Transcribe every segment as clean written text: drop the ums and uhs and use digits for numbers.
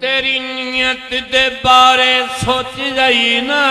तेरी नियत दे बारे सोच जाई ना,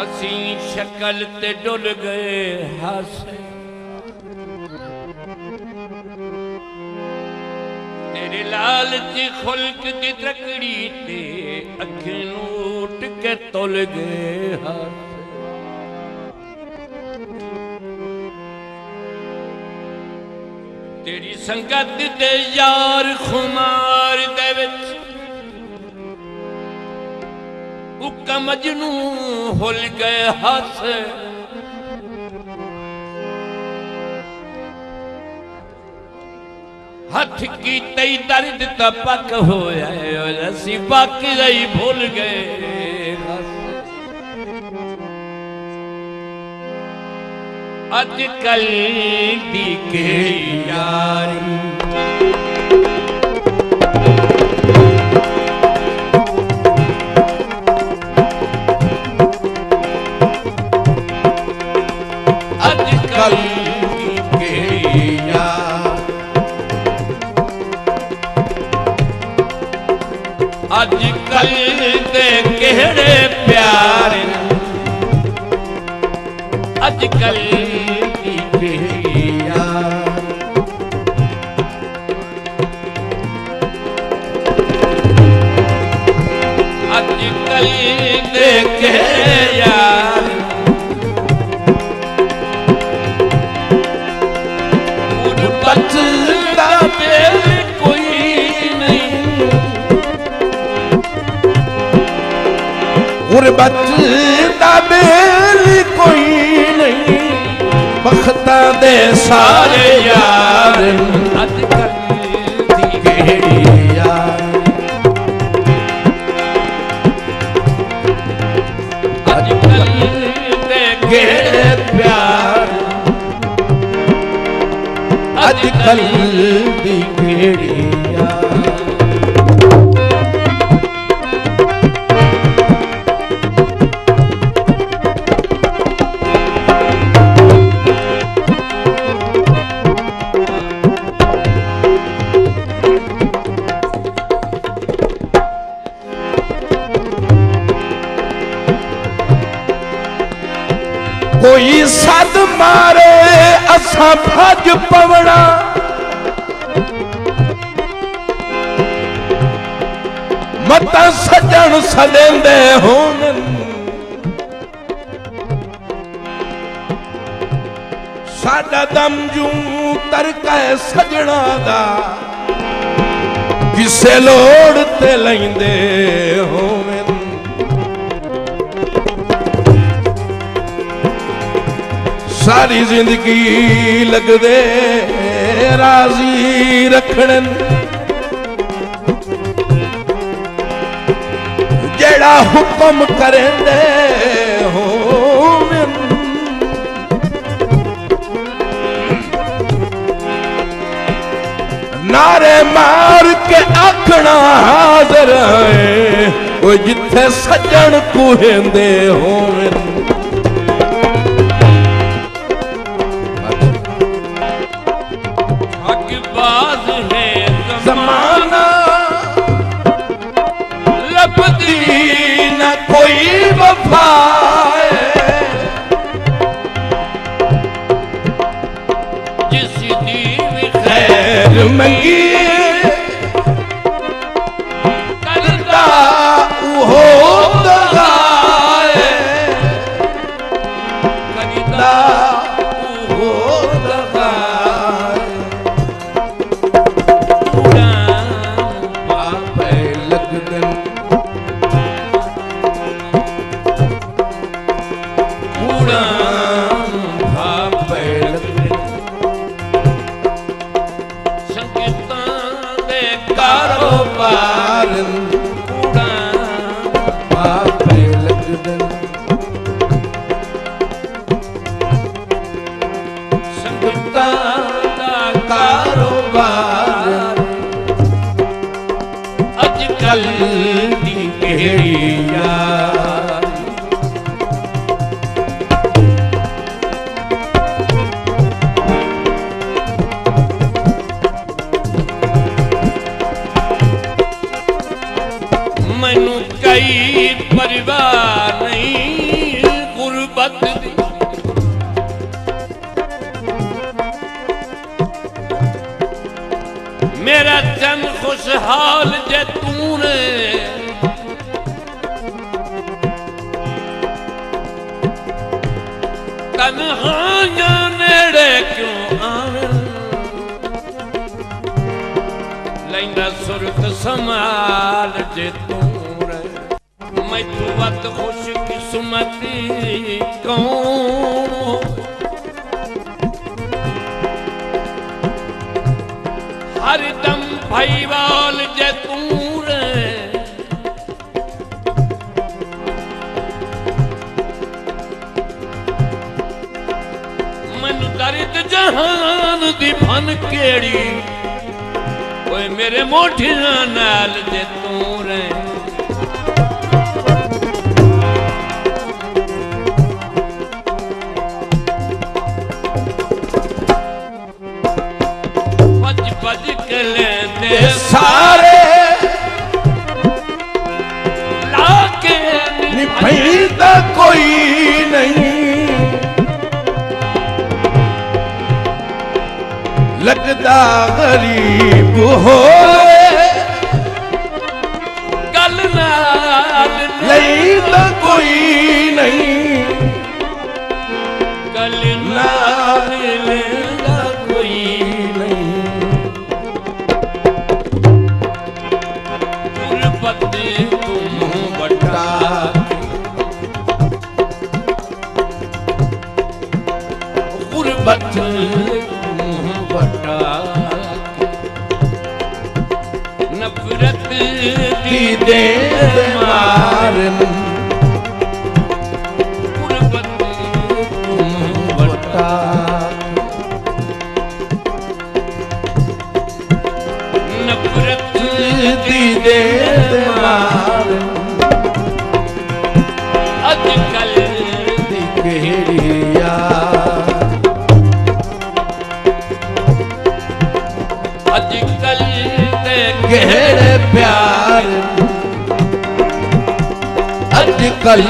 असी शक्ल ते डुल गए हासे। तेरे लालची खुल्क दी तकड़ी ते अखियां उठ के तुल गए हासे। तेरी संगत दे यार खुमार दे विच उक्का मजनू हुल गए हासे। हथ की तई दर्द तपक होया और असी बाकी रही भूल गए हासे। अजकल दी केड़ी यारी अजकल दी केड़ी यारी अजकल दे केड़े प्यार अजकल अजकल देखे यार गुरबत दा बेल कोई नहीं, गुरबत दा बेल कोई नहीं, बख्तां दे सारे यार अजकल दी केड़ी यार अजकल दे केड़े प्यार अजकल दी केड़ी यार। कोई सद मारे असा भज पवना, मता सजन सदेंदे होन, साडा दम जूं तरका सजना दा, किसे लोड़ ते लैंदे होन। सारी जिंदगी लगदे राजी रखन, जेड़ा हुक्म करेंदे हो नारे मार के आखना हाज़र है, वो जिथे सजन कुहेंदे होवे। ज़माना लभदी न कोई वफा, जिस दी भी खैर मंगी करदा वो दगा करदा वो दगा। अजकल दी केड़ी यार गुरबत दी मेरा जन खुशहाल जे तूने तन्हाइयां नेड़े क्यों आवे लैंदा सुरत संभाल जे तू रे मैं तू वत खुश किस्मती कौन हर दम भाईवाल जे तू रे मैनू दर्द जहान दी फन केड़ी ओए मेरे मोढियां नाल जे तू रे भज के लेंदे सारे लाके निभैदा कोई नहीं लगदा गरीब हो गल नाल लैंदा कोई नहीं गल नाल लैंदा कोई नहीं गुरबत तुम बटा गुरबत नफरत की दे मारन गुरबत तुम बटा नफरत की दे मारन अजकल दी केड़िया अजकल गहरे प्यार अजकल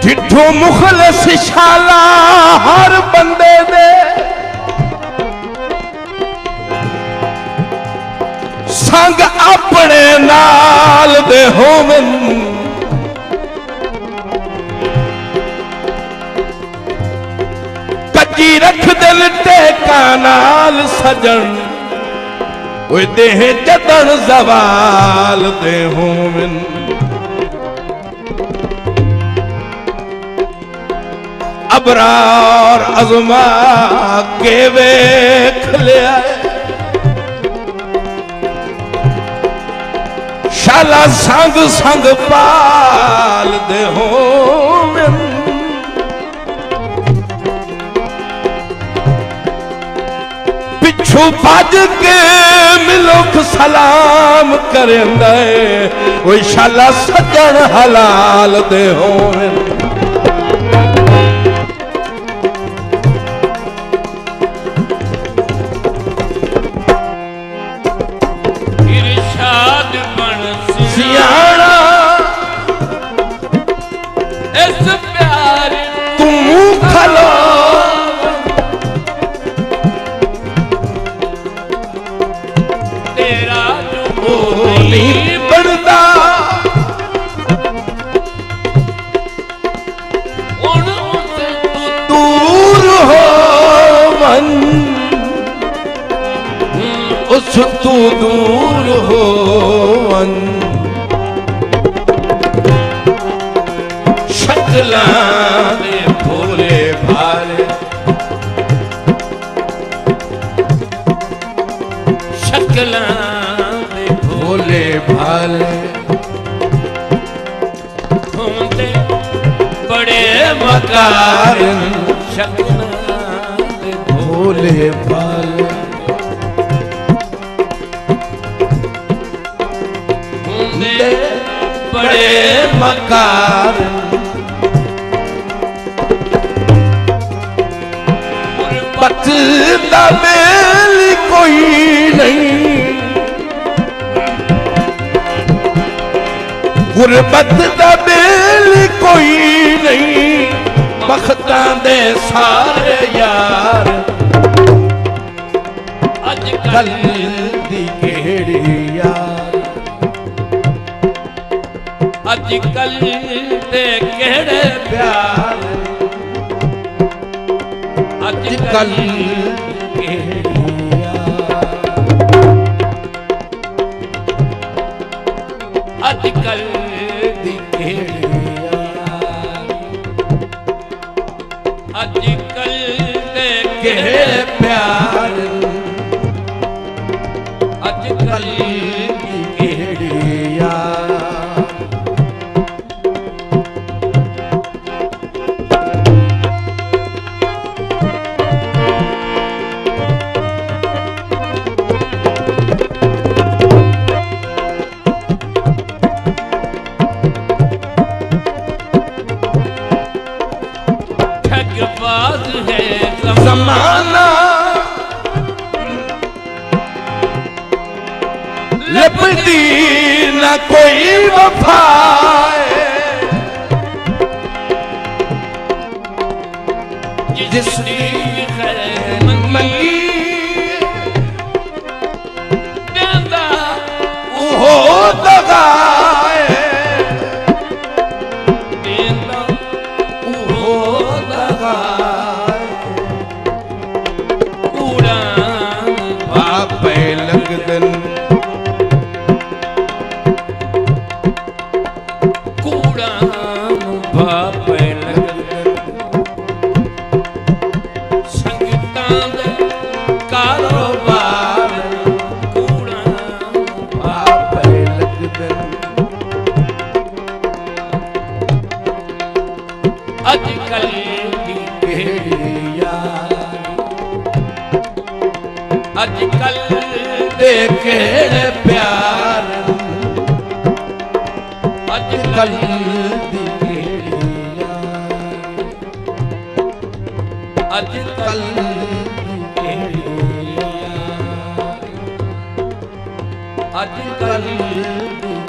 ठिठो मुखलस शाला हर बंदे दे संग अपने नाल दे होवन कच्ची रख दिल टेका नाल सजन ओए देह जतन जवाल दे होवन अबरार अज़मा के वेख लिया शाला संग संग पाल दे होवन पिछू भज के मिलोक सलाम करेंदा ओए शाला सजन हलाल दे होवन सियाणा इस प्यार तू खलो तेरा जो बोली बनदा उनसे दूर हो मन उस तू दूर हो मन शक्ला दे भोले भाले शक्ला दे भोले भाले होंदे मकार शकना भोले भाले होंदे बड़े मकार गुरबत दा मेल कोई नहीं गुरबत दा मेल कोई नहीं बख्तां दे सारे यार अजकल दी केड़ी यार अजकल दे केड़े प्यार अजकल अजकल दी केड़ी यार अजकल दे केड़े प्यार अजकल दी केड़ी यार ठगबाज है ज़माना लपटी न कोई वफा जिसकी खैर मंगी देंदा हो दगा देंदा हो दगा कूड़ा आपे लगदन कूड़ा बापे लगदन संगतां दे कारोबार कूड़ा आपे लगदन अजकल दी केड़ी यार अजकल दे केड़े प्यार अजकल दी केड़ी यार अजकल केड़ी यार अजकल दी